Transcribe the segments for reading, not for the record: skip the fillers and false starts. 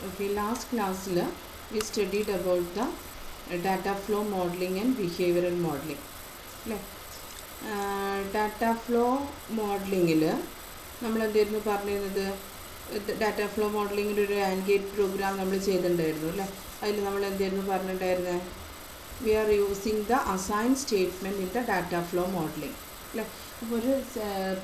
Okay, last class we studied about the data flow modeling and behavioral modeling. Data flow modeling നമ്മൾ എന്തായിരുന്നു പറഞ്ഞിരുന്നത്? Data flow മോഡലിങ്ങിൻ്റെ ഒരു and gate programme നമ്മൾ ചെയ്തിട്ടുണ്ടായിരുന്നു അല്ലേ? അതിൽ നമ്മൾ എന്തായിരുന്നു പറഞ്ഞിട്ടുണ്ടായിരുന്നത്? We are using the assign statement in the data flow modelling അല്ലേ? അപ്പോൾ ഒരു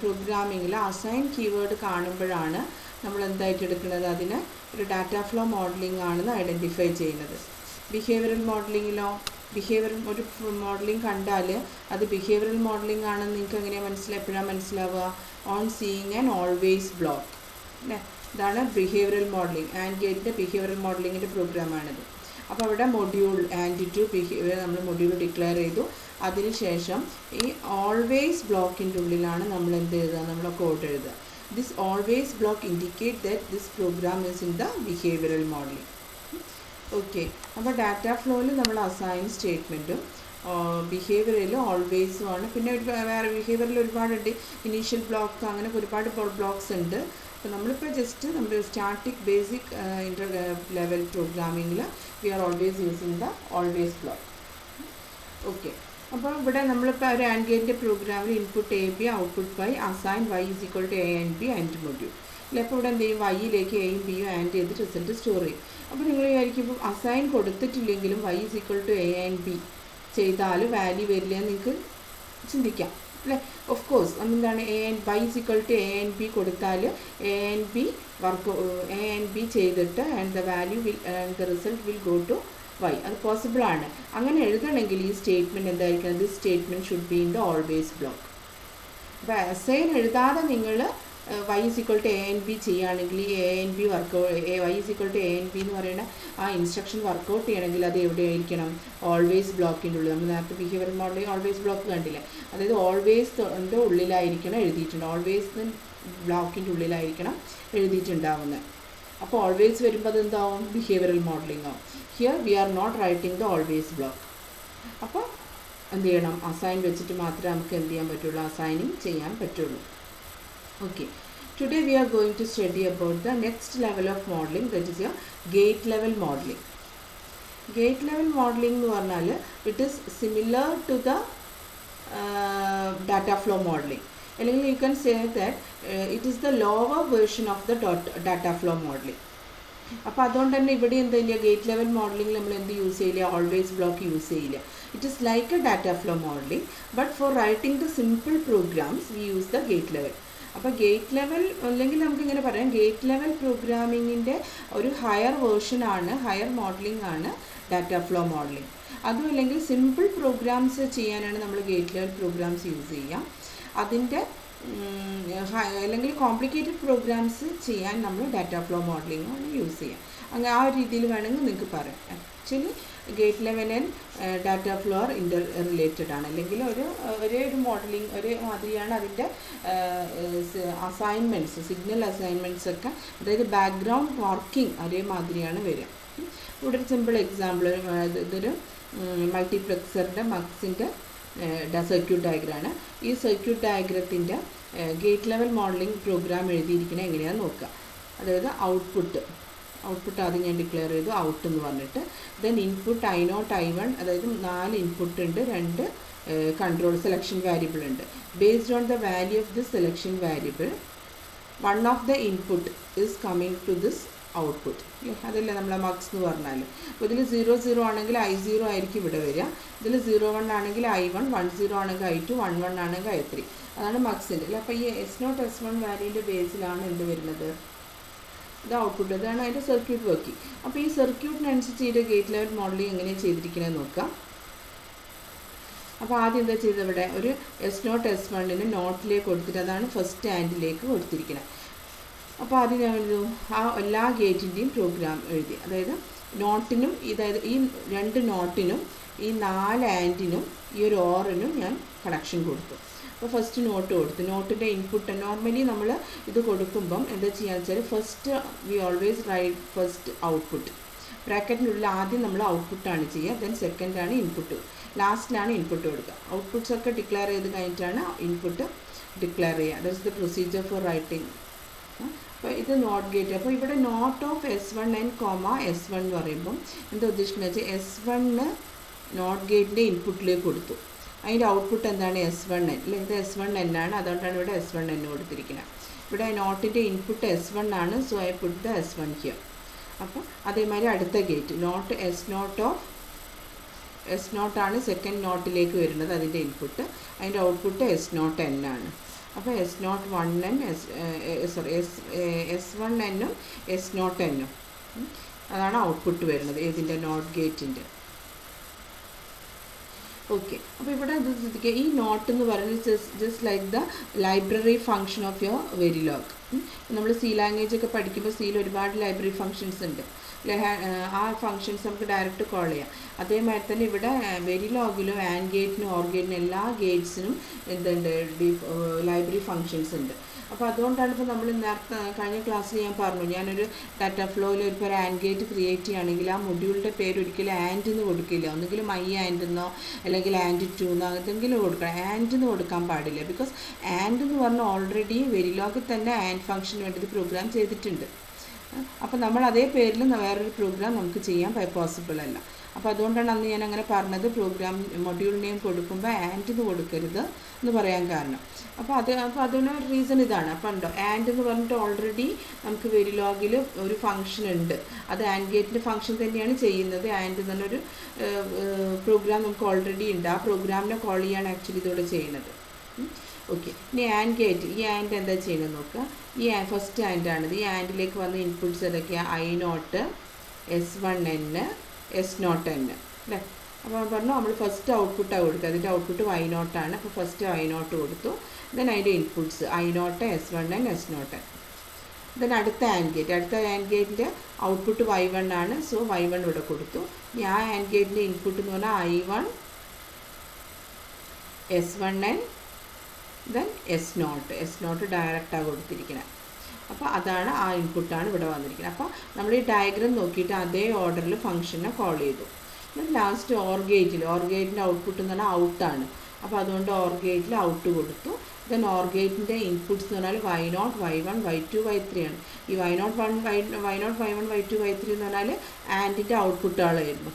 പ്രോഗ്രാമിങ്ങിൽ അസൈൻ കീവേഡ് കാണുമ്പോഴാണ് നമ്മൾ എന്തായിട്ട് എടുക്കുന്നത്? അതിന് ഒരു ഡാറ്റ ഫ്ലോ മോഡലിംഗ് ആണെന്ന് ഐഡൻറ്റിഫൈ ചെയ്യുന്നത്. ബിഹേവിയറൽ മോഡലിങ്ങിലോ ഒരു മോഡലിംഗ് കണ്ടാൽ അത് ബിഹേവിയറൽ മോഡലിംഗ് ആണെന്ന് നിങ്ങൾക്ക് എങ്ങനെയാണ് എപ്പോഴാണ് മനസ്സിലാവുക? On seeing and always block അല്ലേ? ഇതാണ് ബിഹേവിയറൽ മോഡലിംഗ്. ആൻഡ് ഗേറ്റിൻ്റെ ബിഹേവിയറൽ മോഡലിങ്ങിൻ്റെ പ്രോഗ്രാമാണിത്. അപ്പോൾ അവിടെ മൊഡ്യൂൾ ആൻഡ് ടു ബിഹേവിയർ നമ്മൾ മൊഡ്യൂൾ ഡിക്ലെയർ ചെയ്തു. അതിനുശേഷം ഈ ഓൾവേസ് ബ്ലോക്കിൻ്റെ ഉള്ളിലാണ് നമ്മൾ എന്ത് എഴുതുക? നമ്മൾ കോഡ് എഴുതുക. This always block indicate that this program is in the behavioural modelling. Okay, അപ്പോൾ ഡാറ്റ ഫ്ലോയിൽ നമ്മൾ അസൈൻ സ്റ്റേറ്റ്മെൻറ്റും ബിഹേവിയറിൽ ഓൾവേസും ആണ്. പിന്നെ വേറെ ബിഹേവിയറിൽ ഒരുപാടുണ്ട്, ഇനീഷ്യൽ ബ്ലോക്ക്, അങ്ങനെ ഒരുപാട് ബ്ലോക്സ് ഉണ്ട്. അപ്പോൾ നമ്മളിപ്പോൾ ജസ്റ്റ് നമ്മുടെ സ്റ്റാറ്റിക് ബേസിക് ഇൻ്റർ ലെവൽ പ്രോഗ്രാമിങ്ങിൽ we are always using the always block. Okay, അപ്പോൾ ഇവിടെ നമ്മളിപ്പോൾ ഒരു ആൻഡ് ഗേറ്റിൻ്റെ പ്രോഗ്രാമിൽ input A B output by assign Y is equal to A and B and module. അപ്പോൾ ഇവിടെ എന്ത് ചെയ്യും? വൈയിലേക്ക് എയും ബിയും ആൻഡ് ചെയ്ത് റിസൾട്ട് സ്റ്റോർ ചെയ്യും. അപ്പോൾ നിങ്ങൾ വിചാരിക്കുമ്പോൾ അസൈൻ കൊടുത്തിട്ടില്ലെങ്കിലും Y is equal to A and B ചെയ്താൽ വാല്യൂ വരില്ല എന്ന് നിങ്ങൾക്ക് ചിന്തിക്കാം അല്ലേ? ഓഫ് കോഴ്സ് എന്താണ് Y is equal to A and B കൊടുത്താൽ എ ആൻഡ് ബി ചെയ്തിട്ട് and the value will the result will go to Y. അത് പോസിബിളാണ്. അങ്ങനെ എഴുതണമെങ്കിൽ ഈ സ്റ്റേറ്റ്മെൻറ്റ് എന്തായിരിക്കണം? This statement should be in the always block. അപ്പോൾ അസൈൻ എഴുതാതെ നിങ്ങൾ Y is equal to A and B ചെയ്യുകയാണെങ്കിൽ A and B Y is equal to A and B എന്ന് പറയുന്ന ആ ഇൻസ്ട്രക്ഷൻ വർക്കൗട്ട് ചെയ്യണമെങ്കിൽ അത് എവിടെയായിരിക്കണം? ഓൾവേസ് ബ്ലോക്കിൻ്റെ ഉള്ളിൽ. നമ്മൾ നേരത്തെ ബിഹേവിയർ മോഡലിൽ ഓൾവേസ് ബ്ലോക്ക് കണ്ടില്ലേ? അതായത് ഓൾവേസിൻ്റെ ഉള്ളിലായിരിക്കണം എഴുതിയിട്ടുണ്ട്. ഓൾവേസ് ബ്ലോക്കിൻ്റെ ഉള്ളിലായിരിക്കണം എഴുതിയിട്ടുണ്ടാവുന്നത്. അപ്പോൾ ഓൾവേസ് വരുമ്പോൾ അത് എന്താവും? ബിഹേവിയറൽ മോഡലിംഗ് ആവും. Here we are not writing the always block. അപ്പോൾ എന്ത് ചെയ്യണം? അസൈൻ വെച്ചിട്ട് മാത്രമേ നമുക്ക് എന്ത് ചെയ്യാൻ പറ്റുള്ളൂ? അസൈനിങ് ചെയ്യാൻ പറ്റുള്ളൂ. Okay, today we are going to study about the next level of modeling, that is your gate level modeling. Gate level modeling എന്ന് പറഞ്ഞാൽ it is similar to the data flow modeling. അല്ലെങ്കിൽ you can say that it is the lower version of the data flow modeling. അപ്പോൾ അതുകൊണ്ട് തന്നെ ഇവിടെ എന്താ ചെയ്യുക? Gate level modelling നമ്മൾ എന്ത് യൂസ് ചെയ്യില്ല? ഓൾവേസ് ബ്ലോക്ക് യൂസ് ചെയ്യില്ല. It is like A data flow modelling, but for writing the simple programs we use the gate level. അപ്പോൾ ഗേറ്റ് ലെവൽ അല്ലെങ്കിൽ നമുക്കിങ്ങനെ പറയാം, ഗേറ്റ് ലെവൽ പ്രോഗ്രാമിങ്ങിൻ്റെ ഒരു ഹയർ വേർഷനാണ്, ഹയർ മോഡലിംഗ് ആണ് ഡാറ്റ ഫ്ലോ മോഡലിംഗ്. അതും അല്ലെങ്കിൽ simple programs ചെയ്യാനാണ് നമ്മൾ ഗേറ്റ് ലെവൽ പ്രോഗ്രാംസ് യൂസ് ചെയ്യുക. അതിൻ്റെ അല്ലെങ്കിൽ കോംപ്ലിക്കേറ്റഡ് പ്രോഗ്രാംസ് ചെയ്യാൻ നമ്മൾ ഡാറ്റ ഫ്ലോ മോഡലിംഗ് ആണ് യൂസ് ചെയ്യുക. അങ്ങനെ ആ ഒരു രീതിയിൽ വേണമെങ്കിൽ നിങ്ങൾക്ക് പറയാം. Actually gate level and data flow are interrelated ആണ്. അല്ലെങ്കിൽ ഒരേ ഒരു മോഡലിംഗ് ഒരേ മാതിരിയാണ് അതിൻ്റെ അസൈൻമെൻറ്റ്സ്, സിഗ്നൽ അസൈൻമെൻറ്റ്സ് ഒക്കെ, അതായത് ബാക്ക്ഗ്രൗണ്ട് വർക്കിംഗ് ഒരേ മാതിരിയാണ് വരിക. ഇവിടെ ഒരു സിമ്പിൾ എക്സാമ്പിൾ, ഇതൊരു മൾട്ടിപ്ലെക്സറിൻ്റെ മക്സിൻ്റെ സർക്യൂട്ട് ഡയഗ്രാമാണ്. ഈ സർക്യൂട്ട് ഡയഗ്രത്തിൻ്റെ ഗേറ്റ് ലെവൽ മോഡലിംഗ് പ്രോഗ്രാം എഴുതിയിരിക്കുന്നത് എങ്ങനെയാണെന്ന് നോക്കുക. അതായത് ഔട്ട്പുട്ട് ആദ്യം ഞാൻ ഡിക്ലെയർ ചെയ്തു, ഔട്ട് എന്ന് പറഞ്ഞിട്ട്. ദെൻ ഇൻപുട്ട് I0 I1, അതായത് 4 ഇൻപുട്ട് ഉണ്ട്, 2 കൺട്രോൾ സെലക്ഷൻ വേരിയബിൾ ഉണ്ട്. Based on the value of this selection variable one of the input is coming to this output. അതല്ലേ നമ്മളെ മക്സ് എന്ന് പറഞ്ഞാൽ. അപ്പോൾ ഇതിൽ 0 ആണെങ്കിൽ I0 ആയിരിക്കും ഇവിടെ വരിക. ഇതിൽ 01 ആണെങ്കിൽ I1, 10 ആണെങ്കിൽ I2, 11 ആണെങ്കിൽ I3. അതാണ് മക്സിൻ്റെ അല്ലേ. അപ്പോൾ ഈ S0 S1 വാല്യൂൻ്റെ ബേസിലാണ് എന്ത് വരുന്നത്? ഇത് ഔട്ട്പുട്ട്. ഇതാണ് അതിൻ്റെ സർക്യൂട്ട് വർക്കിംഗ്. അപ്പോൾ ഈ സർക്യൂട്ടിനനുസരിച്ച് ഇതിൻ്റെ ഗേറ്റ് ലെവൽ മോഡലിംഗ് എങ്ങനെയാണ് ചെയ്തിരിക്കണമെന്ന് നോക്കാം. അപ്പോൾ ആദ്യം എന്താ ചെയ്തത്? ഇവിടെ ഒരു S0 S1 നോട്ടിലേക്ക് കൊടുത്തിട്ട് അതാണ് ഫസ്റ്റ് ആൻഡിലേക്ക് കൊടുത്തിരിക്കുന്നത്. അപ്പോൾ ആദ്യം ഞാൻ എഴുതു ആ എല്ലാ ഗേറ്റിൻ്റെയും പ്രോഗ്രാം എഴുതി. അതായത് നോട്ടിനും, അതായത് ഈ 2 നോട്ടിനും ഈ 4 ആൻഡിനും ഈ ഒരു ഓറിനും ഞാൻ കണക്ഷൻ കൊടുത്തു. അപ്പോൾ ഫസ്റ്റ് നോട്ട് കൊടുത്തു. നോട്ടിൻ്റെ ഇൻപുട്ട് നോർമലി നമ്മൾ ഇത് കൊടുക്കുമ്പം എന്താ ചെയ്യുക വെച്ചാൽ first we always write first output. ബ്രാക്കറ്റിനുള്ളിൽ ആദ്യം നമ്മൾ ഔട്ട്പുട്ടാണ് ചെയ്യുക, ദെൻ സെക്കൻഡാണ് ഇൻപുട്ട്, ലാസ്റ്റിലാണ് ഇൻപുട്ട് കൊടുക്കുക. ഔട്ട്പുട്ട്സ് ഒക്കെ ഡിക്ലെയർ ചെയ്ത് കഴിഞ്ഞിട്ടാണ് ഇൻപുട്ട് ഡിക്ലെയർ ചെയ്യുക. That is the procedure for writing അപ്പോൾ ഇത് നോട്ട് ഗേറ്റ്. അപ്പോൾ ഇവിടെ നോട്ട് ഓഫ് S1n, S1 എന്ന് പറയുമ്പം എന്താ ഉദ്ദേശിക്കുന്നത് വെച്ചാൽ S1 നോട്ട് ഗേറ്റിൻ്റെ ഇൻപുട്ടിലേക്ക് കൊടുത്തു. അതിൻ്റെ ഔട്ട്പുട്ട് എന്താണ്? S1n അല്ലേ? ഇത് S1n ആണ്, അതുകൊണ്ടാണ് ഇവിടെ S1n കൊടുത്തിരിക്കുന്നത്. ഇവിടെ നോട്ടിൻ്റെ ഇൻപുട്ട് S1 ആണ്, so I put the S1 here. അപ്പോൾ അതേമാതിരി അടുത്ത ഗേറ്റ് നോട്ട് S0 ആണ് സെക്കൻഡ് നോട്ടിലേക്ക് വരുന്നത്, അതിൻ്റെ ഇൻപുട്ട്. അതിൻ്റെ ഔട്ട്പുട്ട് S0n ആണ്. അപ്പോൾ S01n S1n S0n അതാണ് ഔട്ട്പുട്ട് വരുന്നത് ഇതിൻ്റെ നോട്ട് ഗേറ്റിൻ്റെ. ഓക്കെ, അപ്പോൾ ഇവിടെ ഇത് ശ്രദ്ധിക്കുക, ഈ നോട്ട് എന്ന് പറയുന്നത് just like the library function of your Verilog. നമ്മൾ സി ലാംഗ്വേജ് ഒക്കെ പഠിക്കുമ്പോൾ സിയിൽ ഒരുപാട് ലൈബ്രറി ഫങ്ഷൻസ് ഉണ്ട് അല്ലെ? ആ ഫങ്ഷൻസ് നമുക്ക് ഡയറക്റ്റ് കോൾ ചെയ്യാം. അതേമാതിരി തന്നെ ഇവിടെ വെരിലോഗിലും ആൻഡ് ഗേറ്റിനും ഓർ ഗേറ്റിനും എല്ലാ ഗേറ്റ്സിനും എന്തുണ്ട്? ലൈബ്രറി ഫങ്ഷൻസ് ഉണ്ട്. അപ്പോൾ അതുകൊണ്ടാണ് ഇപ്പോൾ നമ്മൾ നേരത്തെ കഴിഞ്ഞ ക്ലാസ്സിൽ ഞാൻ പറഞ്ഞു, ഞാനൊരു ഡാറ്റ ഫ്ലോയിൽ ഒരു ആൻഡ് ഗേറ്റ് ക്രിയേറ്റ് ചെയ്യുകയാണെങ്കിൽ ആ മൊഡ്യൂളിൻ്റെ പേര് ഒരിക്കലും ആൻഡ് എന്ന് കൊടുക്കില്ല. ഒന്നുകിലും ആൻഡ് എന്നോ അല്ലെങ്കിൽ ആൻഡ് ടു എന്നോ എന്തെങ്കിലും കൊടുക്കണം. ആൻഡ് എന്ന് കൊടുക്കാൻ പാടില്ല. ബിക്കോസ് ആൻഡ് എന്ന് പറഞ്ഞാൽ ഓൾറെഡി വെരിലോഗിൽ തന്നെ ആൻഡ് ഫംഗ്ഷന് വേണ്ടി പ്രോഗ്രാം ചെയ്തിട്ടുണ്ട്. അപ്പോൾ നമ്മൾ അതേ പേരിൽ വേറൊരു പ്രോഗ്രാം നമുക്ക് ചെയ്യാൻ പോസിബിൾ അല്ല. അപ്പോൾ അതുകൊണ്ടാണ് അന്ന് ഞാൻ അങ്ങനെ പറഞ്ഞത്, പ്രോഗ്രാം മൊഡ്യൂൾ നെയിം കൊടുക്കുമ്പോൾ ആൻഡ് എന്ന് കൊടുക്കരുത് എന്ന് പറയാൻ കാരണം. അപ്പോൾ അതിന് റീസൺ ഇതാണ്. അപ്പോൾ ഉണ്ടോ ആൻഡ് എന്ന് പറഞ്ഞിട്ട് ഓൾറെഡി നമുക്ക് വെരിലോഗിൽ ഒരു ഫംഗ്ഷൻ ഉണ്ട്, അത് ആൻഡ് ഗേറ്റിൻ്റെ ഫംഗ്ഷൻ തന്നെയാണ് ചെയ്യുന്നത്. ആൻഡ് എന്നുള്ളൊരു പ്രോഗ്രാം നമുക്ക് ഓൾറെഡി ഉണ്ട്, ആ പ്രോഗ്രാമിനെ കോൾ ചെയ്യാണ് ആക്ച്വലി ഇതോടെ ചെയ്യുന്നത്. ഓക്കെ, ഇനി ആൻഡ് ഗേറ്റ്, ഈ ആൻഡ് എന്താ ചെയ്യുന്നത് നോക്കുക. ഈ ഫസ്റ്റ് ആൻഡാണിത്. ഈ ആൻഡിലേക്ക് വന്ന ഇൻപുട്ട്സ് ഏതൊക്കെയാണ്? I0 S1n S0n അല്ലേ? അപ്പോൾ പറഞ്ഞു നമ്മൾ ഫസ്റ്റ് ഔട്ട്പുട്ടാണ് കൊടുക്കുക, അതിൻ്റെ ഔട്ട്പുട്ട് Y0 ആണ്. അപ്പോൾ ഫസ്റ്റ് Y0 കൊടുത്തു. ദെൻ അതിൻ്റെ inputs I0 S1n S0n. Then അടുത്ത ആൻഡ് ഗേറ്റിൻ്റെ ഔട്ട്പുട്ട് Y1 ആണ്, സോ Y1 ഇവിടെ കൊടുത്തു. ഇനി ആ ആൻഡ് ഗേറ്റിൻ്റെ ഇൻപുട്ട് എന്ന് പറഞ്ഞാൽ I1 S1n ദെൻ S0 ഡയറക്റ്റാണ് കൊടുത്തിരിക്കുന്നത്. അപ്പോൾ അതാണ് ആ ഇൻപുട്ടാണ് ഇവിടെ വന്നിരിക്കുന്നത്. അപ്പോൾ നമ്മൾ ഈ ഡയഗ്രാം നോക്കിയിട്ട് അതേ ഓർഡറിൽ ഫംഗ്ഷനെ കോൾ ചെയ്തു. ലാസ്റ്റ് ഓർ ഗേറ്റിൻ്റെ ഔട്ട്പുട്ട് എന്ന് പറഞ്ഞാൽ ഔട്ടാണ്. അപ്പോൾ അതുകൊണ്ട് ഓർ ഗേറ്റിൽ ഔട്ട് കൊടുത്തു. ദെൻ ഓർ ഗേറ്റിൻ്റെ ഇൻപുട്ട്സ് എന്ന് പറഞ്ഞാൽ Y0 Y1 Y2 Y3 ആണ്. ഈ Y0 Y1 Y2 Y3 എന്ന് പറഞ്ഞാൽ ആൻഡിൻ്റെ ഔട്ട്പുട്ടുകളായിരുന്നു,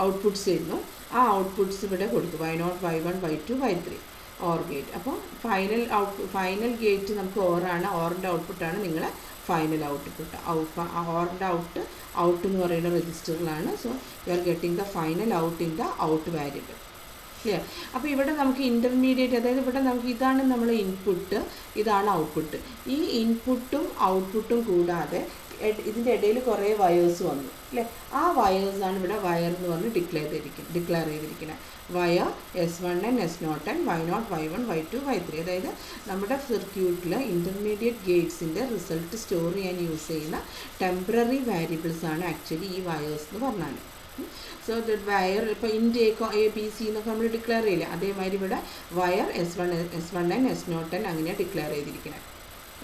ഔട്ട്പുട്ട്സ് ആയിരുന്നു. ആ ഔട്ട്പുട്ട്സ് ഇവിടെ കൊടുത്തു Y0 Y1 Y2 Y3 or gate. അപ്പോൾ ഫൈനൽ ഗേറ്റ് നമുക്ക് ഓറാണ്, ഓറിൻ്റെ ഔട്ട്പുട്ടാണ് നിങ്ങളെ ഫൈനൽ ഔട്ട്പുട്ട്. ഓറിൻ്റെ ഔട്ട് എന്ന് പറയുന്ന രജിസ്റ്ററിലാണ്. So you are getting the final out in the out variable. Clear? അപ്പോൾ ഇവിടെ നമുക്ക് ഇൻ്റർമീഡിയറ്റ്, അതായത് ഇവിടെ നമുക്ക് ഇതാണ് നമ്മൾ ഇൻപുട്ട്, ഇതാണ് ഔട്ട്പുട്ട്. ഈ ഇൻപുട്ടും ഔട്ട്പുട്ടും കൂടാതെ ഇതിൻ്റെ ഇടയിൽ കുറേ വയേഴ്സ് വന്നു അല്ലേ? ആ വയേഴ്സാണ് ഇവിടെ വയർ എന്ന് പറഞ്ഞ് ഡിക്ലെയർ ചെയ്തിരിക്കുന്നത്. Wire S1n S0n Y0 Y1 Y2 Y3. അതായത് നമ്മുടെ സർക്യൂട്ടിൽ ഇൻ്റർമീഡിയറ്റ് ഗേറ്റ്സിൻ്റെ റിസൾട്ട് സ്റ്റോർ ചെയ്യാൻ യൂസ് ചെയ്യുന്ന ടെമ്പററി വാരിയബിൾസ് ആണ് ആക്ച്വലി ഈ വയേഴ്സ് എന്ന് പറഞ്ഞാൽ. സോ ദ വയർ ഇപ്പോൾ ഇൻഡ് ABC എന്നൊക്കെ നമ്മൾ ഡിക്ലെയർ ചെയ്യില്ല, അതേമാതിരി ഇവിടെ വയർ S1n S0n അങ്ങനെയാണ് ഡിക്ലെയർ ചെയ്തിരിക്കുന്നത്.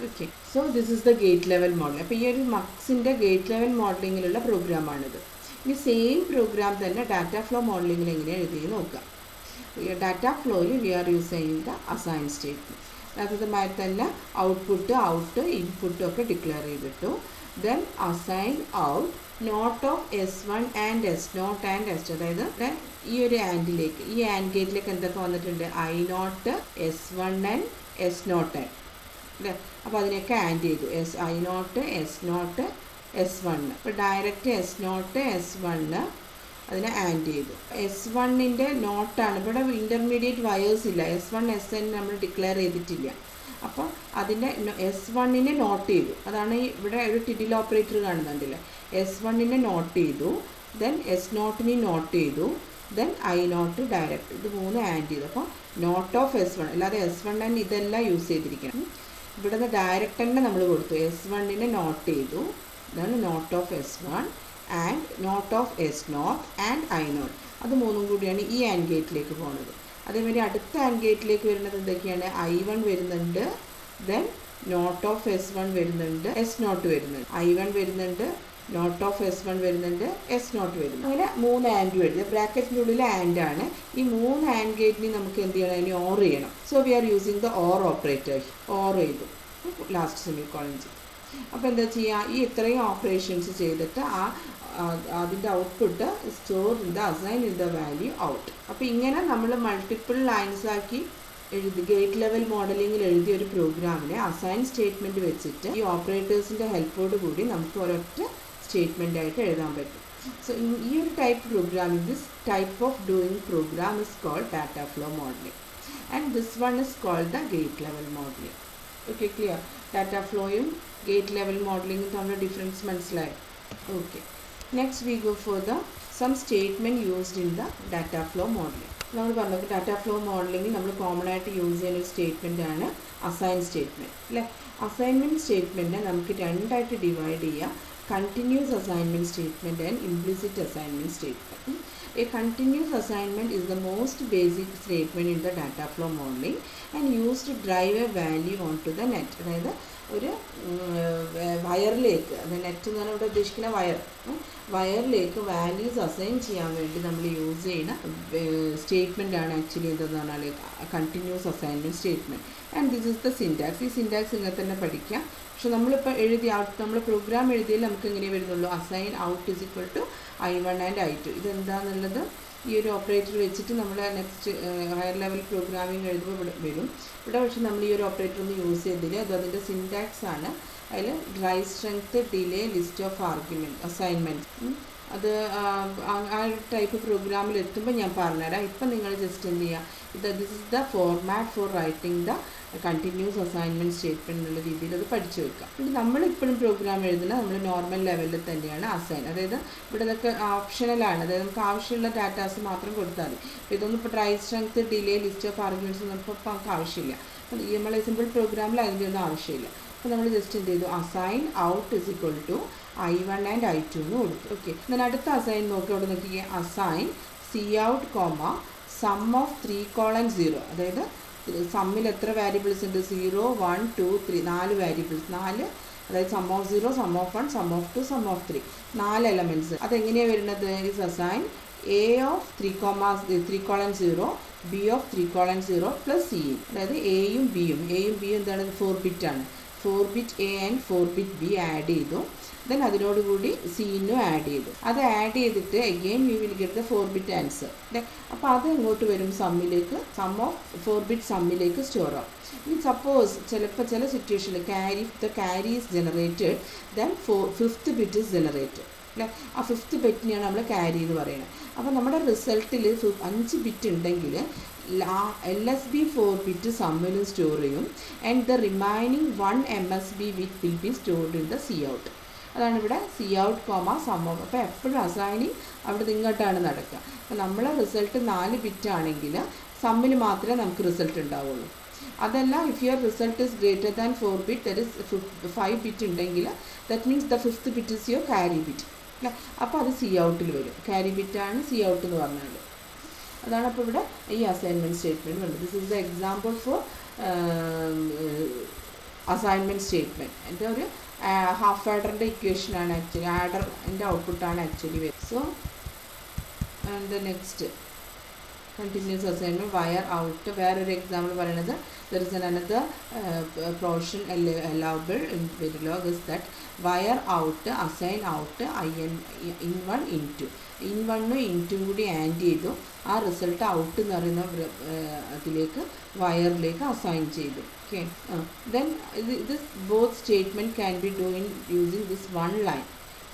Okay, so this is the gate level model. അപ്പോൾ ഈ ഒരു മക്സിൻ്റെ ഗേറ്റ് ലെവൽ മോഡലിങ്ങിലുള്ള പ്രോഗ്രാമാണിത്. ഇനി സെയിം പ്രോഗ്രാം തന്നെ ഡാറ്റ ഫ്ലോ മോഡലിങ്ങിൽ എങ്ങനെയാണ് എഴുതി നോക്കുക. ഡാറ്റ ഫ്ലോയിൽ we are using the assign statement. അതുമായി തന്നെ ഔട്ട് ഇൻപുട്ടും ഒക്കെ ഡിക്ലെയർ ചെയ്തിട്ടു. Then assign out not of S1 and S0 and S2. അതായത് ഈ ഒരു ആൻഡിലേക്ക്, ഈ ആൻഡ് ഗേറ്റിലേക്ക് എന്തൊക്കെ വന്നിട്ടുണ്ട്? I0 S1n S0n അല്ലേ? അപ്പോൾ അതിനൊക്കെ ആൻഡ് ചെയ്തു. I0 S0 S1. അപ്പോൾ ഡയറക്റ്റ് S0 S1 അതിനെ ആൻഡ് ചെയ്തു. S1ൻ്റെ നോട്ടാണ് ഇവിടെ, ഇൻ്റർമീഡിയറ്റ് വയേഴ്സ് ഇല്ല, S1 SN നമ്മൾ ഡിക്ലെയർ ചെയ്തിട്ടില്ല. അപ്പോൾ അതിൻ്റെ S1നെ നോട്ട് ചെയ്തു. അതാണ് ഇവിടെ ഒരു ടിഡിൽ ഓപ്പറേറ്റർ കാണുന്നുണ്ടല്ലേ? S1നെ നോട്ട് ചെയ്തു, ദെൻ S0നെ നോട്ട് ചെയ്തു, ദെൻ I0 ഡയറക്റ്റ്, ഇത് മൂന്ന് ആൻഡ് ചെയ്തു. അപ്പോൾ നോട്ട് ഓഫ് S1, അല്ലാതെ S1n ഇതെല്ലാം യൂസ് ചെയ്തിരിക്കണം. ഇവിടുന്ന് ഡയറക്റ്റ് തന്നെ നമ്മൾ കൊടുത്തു. S1നെ നോട്ട് ചെയ്തു, ഇതാണ് not of S1 and not of S0 and I0. അത് മൂന്നും കൂടിയാണ് ഈ ആൻഡ് ഗേറ്റിലേക്ക് പോകുന്നത്. അതേമാതിരി അടുത്ത ആൻഡ് ഗേറ്റിലേക്ക് വരുന്നത് എന്തൊക്കെയാണ്? I1 വരുന്നുണ്ട്, ദെൻ നോട്ട് ഓഫ് S1 വരുന്നുണ്ട്, S0 വരുന്നുണ്ട്, I1 വരുന്നുണ്ട്, നോട്ട് ഓഫ് S1 വരുന്നുണ്ട്, S0 വരുന്നു. അങ്ങനെ മൂന്ന് ആൻഡ് വരുന്നത്. ബ്രാക്കറ്റിൻ്റെ ഉള്ളിൽ ആൻഡ് ആണ്. ഈ മൂന്ന് ആൻഡ് ഗേറ്റിന് നമുക്ക് എന്ത് ചെയ്യണം? അതിന് ഓർ ചെയ്യണം. So we are using the or operator. Or ചെയ്തു, ലാസ്റ്റ് സെമിക്കോളൻ ചെയ്തു. അപ്പോൾ എന്താ ചെയ്യുക, ഈ ഇത്രയും ഓപ്പറേഷൻസ് ചെയ്തിട്ട് അതിൻ്റെ output store in the assign in the value out. അപ്പോൾ ഇങ്ങനെ നമ്മൾ മൾട്ടിപ്പിൾ ലൈൻസ് ആക്കി ഗേറ്റ് ലെവൽ മോഡലിങ്ങിൽ എഴുതിയ ഒരു പ്രോഗ്രാമിനെ അസൈൻ സ്റ്റേറ്റ്മെൻറ്റ് വെച്ചിട്ട് ഈ ഓപ്പറേറ്റേഴ്സിൻ്റെ ഹെൽപ്പോട് കൂടി നമുക്ക് ഒരൊറ്റ സ്റ്റേറ്റ്മെൻ്റ് ആയിട്ട് എഴുതാൻ പറ്റും. സോ ഈ ഒരു type programming, this type of doing program is called data flow modelling and this one is called the gate level modelling. Okay, clear? Data ഫ്ലോയും ഗേറ്റ് ലെവൽ മോഡലിംഗും തമ്മിലുള്ള ഡിഫറൻസ് മനസ്സിലായി? Okay, next we go for the sum statement used in the data flow modelling. നമ്മൾ പറഞ്ഞത് data flow മോഡലിംഗിൽ നമ്മൾ common ആയിട്ട് use ചെയ്യുന്ന ഒരു സ്റ്റേറ്റ്മെൻ്റ് ആണ് അസൈൻ സ്റ്റേറ്റ്മെൻറ്റ് അല്ലേ. അസൈൻമെൻറ്റ് സ്റ്റേറ്റ്മെൻറ്റിനെ നമുക്ക് രണ്ടായിട്ട് ഡിവൈഡ് ചെയ്യാം: continuous assignment statement and implicit assignment statement. A continuous assignment is the most basic statement in the data flow modeling and used to drive a value onto the net. അതായത് ഒരു വയറിലേക്ക്, അത് net എന്ന് പറഞ്ഞാൽ ഇവിടെ ഉദ്ദേശിക്കുന്ന വയറിലേക്ക് values assign ചെയ്യാൻ വേണ്ടി നമ്മൾ യൂസ് ചെയ്യുന്ന സ്റ്റേറ്റ്മെൻ്റ് ആണ് ആക്ച്വലി എന്തെന്ന് പറഞ്ഞാൽ continuous assignment statement. And this is the syntax. ഈ സിൻറ്റാക്സ് ഇങ്ങനെ തന്നെ പഠിക്കാം. പക്ഷെ നമ്മളിപ്പോൾ നമ്മൾ പ്രോഗ്രാം എഴുതിയാൽ നമുക്ക് എങ്ങനെ വരുന്നുള്ളൂ, assign out is equal to I1 and I2. ഇതെന്താണെന്നുള്ളത് ഈ ഒരു ഓപ്പറേറ്റർ വെച്ചിട്ട് നമ്മൾ നെക്സ്റ്റ് ഹയർ ലെവൽ പ്രോഗ്രാമിംഗ് എഴുതുമ്പോൾ ഇവിടെ വരും. ഇവിടെ പക്ഷേ നമ്മൾ ഈ ഒരു ഓപ്പറേറ്റർ ഒന്ന് യൂസ് ചെയ്തില്ല. അത് അതിൻ്റെ സിൻറ്റാക്സ് ആണ്. അതിൽ dry strength, delay, list of argument, assignment, അത് ആ ടൈപ്പ് പ്രോഗ്രാമിൽ എത്തുമ്പോൾ ഞാൻ പറഞ്ഞുതരാം. ഇപ്പം നിങ്ങൾ ജസ്റ്റ് എന്ത് ചെയ്യുക, this is the format four writing the continuous assignment statement എന്നുള്ള രീതിയിൽ അത് പഠിച്ചു വെക്കാം. ഇത് നമ്മളിപ്പോഴും പ്രോഗ്രാം എഴുതുന്നത് നമ്മൾ നോർമൽ ലെവലിൽ തന്നെയാണ് അസൈൻ. അതായത് ഇവിടെ ഇതൊക്കെ ഓപ്ഷണലാണ്. അതായത് നമുക്ക് ആവശ്യമുള്ള ഡാറ്റാസ് മാത്രം കൊടുത്താൽ മതി. അപ്പോൾ ഇതൊന്നും ഇപ്പോൾ dry strength, delay, list of arguments ഒന്നും ഇപ്പോൾ നമുക്ക് ആവശ്യമില്ല. അപ്പം നമ്മളെ സിമ്പിൾ പ്രോഗ്രാമിൽ അതിൻ്റെ ഒന്നും ആവശ്യമില്ല. അപ്പോൾ നമ്മൾ ജസ്റ്റ് എന്ത് ചെയ്തു, assign out is equal to I1 and I2 എന്ന് കൊടുത്തു. ഓക്കെ, എന്നാൽ അടുത്ത അസൈൻ നോക്കി അവിടെ നോക്കിക്കുക. Assign C out comma sum of 3:0. അതായത് സമ്മിൽ എത്ര വാരിയബിൾസ് ഉണ്ട്, 0, 1, 2, 3, 4 വാരിയബിൾസ്, 4, അതായത് sum of 0, sum of 1, sum of 2, sum of 3, 4 elements. അതെങ്ങനെയാണ് വരുന്നത്? Is assign A of 3:0, B of 3:0 plus C. അതായത് എയും ബിയും എന്താണ്, 4 ബിറ്റാണ്. 4 bit A and 4 bit B add ചെയ്തു. ദെൻ അതിനോടുകൂടി സീനും ആഡ് ചെയ്തു. അത് ആഡ് ചെയ്തിട്ട് again we will get the 4 bit answer. അപ്പോൾ അത് എങ്ങോട്ട് വരും, സമ്മിലേക്ക്, സം ഓഫ് 4 ബിറ്റ് സമ്മിലേക്ക് സ്റ്റോർ ആവും. ഇനി സപ്പോസ് ചിലപ്പോൾ ചില സിറ്റുവേഷനിൽ carry is generated, then 5th bit is generated അല്ലേ. ആ 5th ബിറ്റിനെയാണ് നമ്മൾ ക്യാരി എന്ന് പറയുന്നത്. അപ്പോൾ നമ്മുടെ റിസൾട്ടിൽ 5 ബിറ്റ് ഉണ്ടെങ്കിൽ LSB 4 ബിറ്റ് സമ്മിലും സ്റ്റോർ ചെയ്യും. And the remaining 1 MSB bit will be stored in the C out. അതാണ് ഇവിടെ C out comma sum of. അപ്പോൾ എപ്പോഴും അസൈനിങ് അവിടെ ഇങ്ങോട്ടാണ് നടക്കുക. അപ്പോൾ നമ്മളെ റിസൾട്ട് 4 ബിറ്റ് ആണെങ്കിൽ സമ്മിൽ മാത്രമേ നമുക്ക് റിസൾട്ട് ഉണ്ടാവുള്ളൂ. അതല്ല, if your result is greater than 4 bit, that is 5 bit ഉണ്ടെങ്കിൽ that means the 5th bit is your carry bit അല്ലേ. അപ്പോൾ അത് സി ഔട്ടിൽ വരും. ക്യാരി ബിറ്റാണ് സി ഔട്ട് എന്ന് പറഞ്ഞാൽ. അതാണ് അപ്പോൾ ഇവിടെ ഈ അസൈൻമെൻറ്റ് സ്റ്റേറ്റ്മെൻറ്റ് വേണ്ടത്. This is the example for assignment statement. എൻ്റെ ഒരു ഹാഫ് ആഡറിൻ്റെ ഇക്വേഷനാണ് ആക്ച്വലി, ആഡറിൻ്റെ ഔട്ട്പുട്ടാണ് ആക്ച്വലി വരുന്നത്. So the next continuous assignment wire out. വേറൊരു എക്സാമ്പിൾ പറയുന്നത്, there is another portion allowable in Verilog is that wire out assign out in1 in2 in1 in2 കൂടി add ചെയ്തു. ആ result out എന്ന് പറയുന്ന അതിലേക്ക് വയറിലേക്ക് assign ചെയ്തു. ഓക്കെ, ദെൻ ഇത് both statement can be do in using this one line.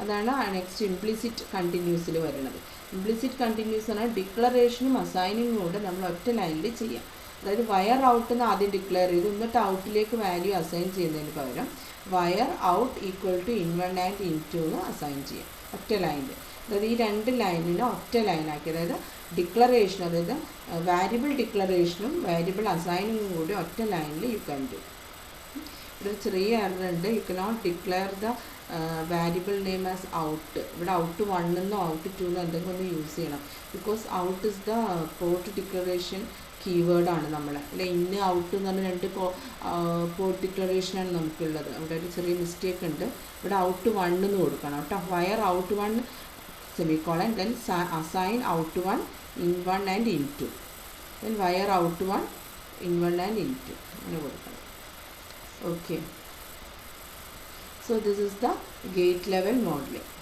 അതാണ് next implicit കണ്ടിന്യൂസിൽ വരുന്നത്. ഇംപ്ലിസിറ്റ് കണ്ടിന്യൂസ് എന്നാൽ ഡിക്ലറേഷനും അസൈനിങ്ങും കൂടെ നമ്മൾ ഒറ്റ ലൈനിൽ ചെയ്യാം. അതായത് വയർ ഔട്ട് എന്ന് ആദ്യം ഡിക്ലെയർ ചെയ്തു, എന്നിട്ട് ഔട്ടിലേക്ക് വാല്യൂ അസൈൻ ചെയ്യുന്നതിന് പകരം wire out equal to in1 and in2 എന്ന് അസൈൻ ചെയ്യാം ഒറ്റ ലൈനിൽ. അതായത് ഈ 2 ലൈനിനെ ഒറ്റ ലൈനാക്കി, അതായത് ഡിക്ലറേഷൻ, അതായത് വാരിയബിൾ ഡിക്ലറേഷനും വാരിയബിൾ അസൈനിങ്ങും കൂടി ഒറ്റ ലൈനിൽ യു ക്യാൻ ഡു. ഇവിടെ ചെറിയ എറർ ഉണ്ട്. You cannot declare the variable name as out. ഇവിടെ ഔട്ട് 1 എന്നോ ഔട്ട് 2 എന്നോ എന്തെങ്കിലും ഒന്ന് യൂസ് ചെയ്യണം. Because out is the port declaration കീവേഡാണ് നമ്മൾ അല്ലെ. ഇന്ന് ഔട്ട് എന്ന് പറഞ്ഞാൽ 2 പോർട്ട് ഡിക്ലറേഷനാണ് നമുക്കുള്ളത്. അവിടെ ഒരു ചെറിയ മിസ്റ്റേക്ക് ഉണ്ട്. ഇവിടെ ഔട്ട് 1 എന്ന് കൊടുക്കണം കേട്ടോ. Wire out 1 semicolon, then assign out 1 in1 and in2, then wire out 1 in1 and in2 അങ്ങനെ കൊടുക്കണം. Okay, So this is the gate level modeling.